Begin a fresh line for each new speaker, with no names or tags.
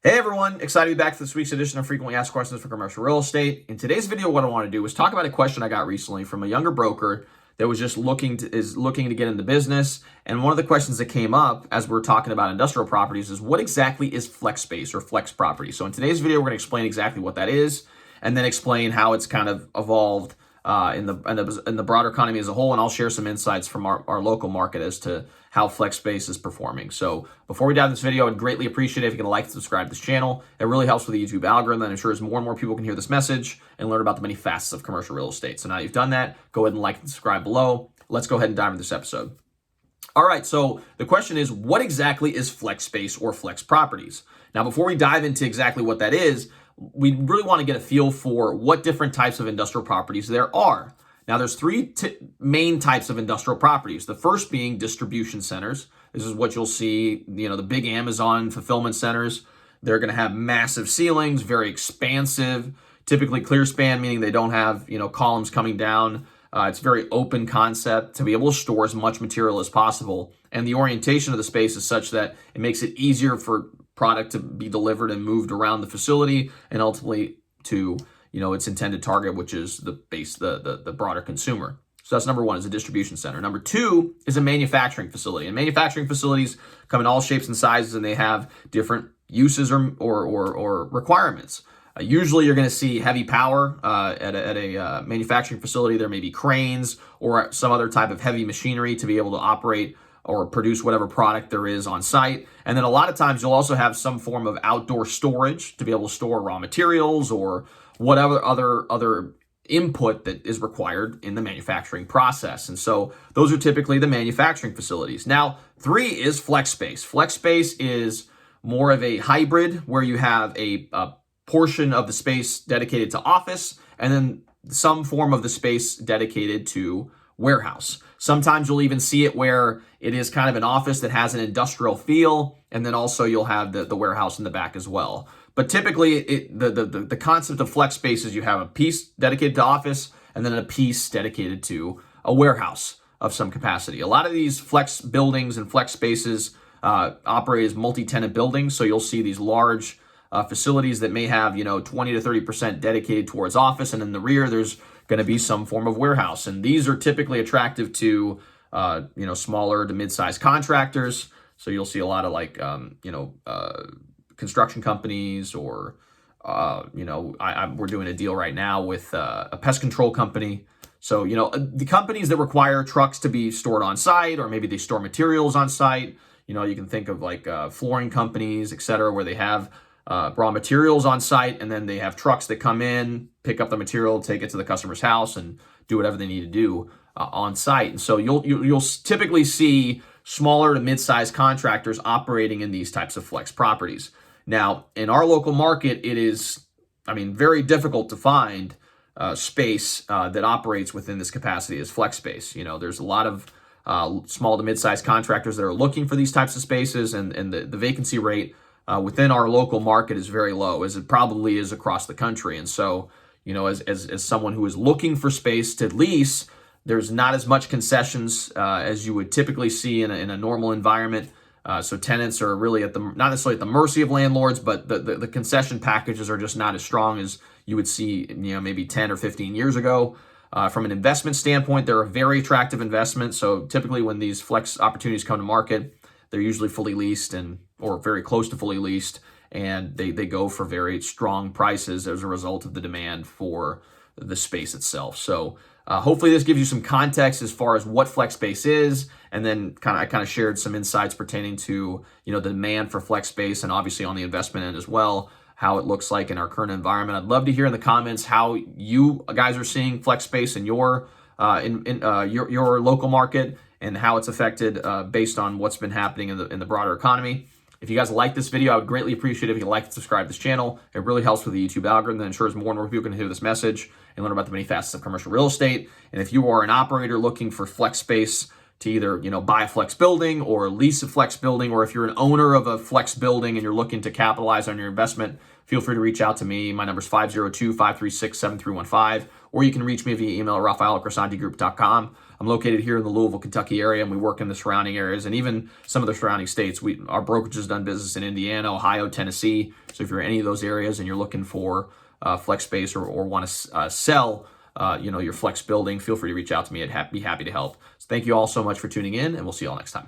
Hey everyone, excited to be back for this week's edition of Frequently Asked Questions for Commercial Real Estate. In today's video, what I want to do is talk about a question I got recently from a younger broker that was just looking to get into business. And one of the questions that came up as we're talking about industrial properties is what exactly is flex space or flex property? So in today's video, we're going to explain exactly what that is and then explain how it's kind of evolved in the broader economy as a whole, and I'll share some insights from our local market as to how flex space is performing. So before we dive into this video, I'd greatly appreciate it if you can like and subscribe to this channel. It really helps with the YouTube algorithm and ensures more and more people can hear this message and learn about the many facets of commercial real estate. So now you've done that, go ahead and like and subscribe below. Let's go ahead and dive into this episode. All right, so the question is, what exactly is flex space or flex properties? Now, before we dive into exactly what that is, we really want to get a feel for what different types of industrial properties there are. Now, there's three main types of industrial properties. The first being distribution centers. This is what you'll see, the big Amazon fulfillment centers. They're going to have massive ceilings, very expansive, typically clear span, meaning they don't have, columns coming down. It's very open concept to be able to store as much material as possible. And the orientation of the space is such that it makes it easier for product to be delivered and moved around the facility and ultimately to its intended target, which is the broader consumer. So that's number one, is a distribution center. Number two is a manufacturing facility. And manufacturing facilities come in all shapes and sizes, and they have different uses or requirements. Usually you're going to see heavy power at a manufacturing facility. There may be cranes or some other type of heavy machinery to be able to operate or produce whatever product there is on site. And then a lot of times you'll also have some form of outdoor storage to be able to store raw materials or whatever other input that is required in the manufacturing process. And so those are typically the manufacturing facilities. Now, three is flex space. Flex space is more of a hybrid where you have a portion of the space dedicated to office and then some form of the space dedicated to warehouse. Sometimes you'll even see it where it is kind of an office that has an industrial feel, and then also you'll have the warehouse in the back as well. But typically, the concept of flex space is you have a piece dedicated to office and then a piece dedicated to a warehouse of some capacity. A lot of these flex buildings and flex spaces operate as multi-tenant buildings, so you'll see these large facilities that may have 20 to 30% dedicated towards office, and in the rear there's going to be some form of warehouse. And these are typically attractive to smaller to mid-sized contractors. So you'll see a lot of construction companies, or we're doing a deal right now with a pest control company. So the companies that require trucks to be stored on site, or maybe they store materials on site. You can think of flooring companies, etc., where they have raw materials on site, and then they have trucks that come in, pick up the material, take it to the customer's house, and do whatever they need to do on site. And so you'll typically see smaller to mid-sized contractors operating in these types of flex properties. Now, in our local market, it is, very difficult to find space that operates within this capacity as flex space. There's a lot of small to mid-sized contractors that are looking for these types of spaces, and the vacancy rate within our local market is very low, as it probably is across the country. And so, as someone who is looking for space to lease, there's not as much concessions as you would typically see in a normal environment. So tenants are really not necessarily at the mercy of landlords, but the concession packages are just not as strong as you would see, maybe 10 or 15 years ago. From an investment standpoint, they're a very attractive investment. So typically when these flex opportunities come to market, they're usually fully leased or very close to fully leased, and they go for very strong prices as a result of the demand for the space itself. So hopefully this gives you some context as far as what flex space is, and then I kind of shared some insights pertaining to the demand for flex space, and obviously on the investment end as well, how it looks like in our current environment. I'd love to hear in the comments how you guys are seeing flex space in your local market, and how it's affected based on what's been happening in the broader economy. If you guys like this video, I would greatly appreciate it if you like and subscribe to this channel. It really helps with the YouTube algorithm and ensures more and more people can hear this message and learn about the many facets of commercial real estate. And if you are an operator looking for flex space to either, buy a flex building or lease a flex building, or if you're an owner of a flex building and you're looking to capitalize on your investment, feel free to reach out to me. My number is 502-536-7315, or you can reach me via email at raphael@crescentigroup.com. I'm located here in the Louisville, Kentucky area, and we work in the surrounding areas and even some of the surrounding states. Our brokerage has done business in Indiana, Ohio, Tennessee. So if you're in any of those areas and you're looking for flex space or want to sell, your flex building, feel free to reach out to me. I'd be happy to help. So thank you all so much for tuning in, and we'll see you all next time.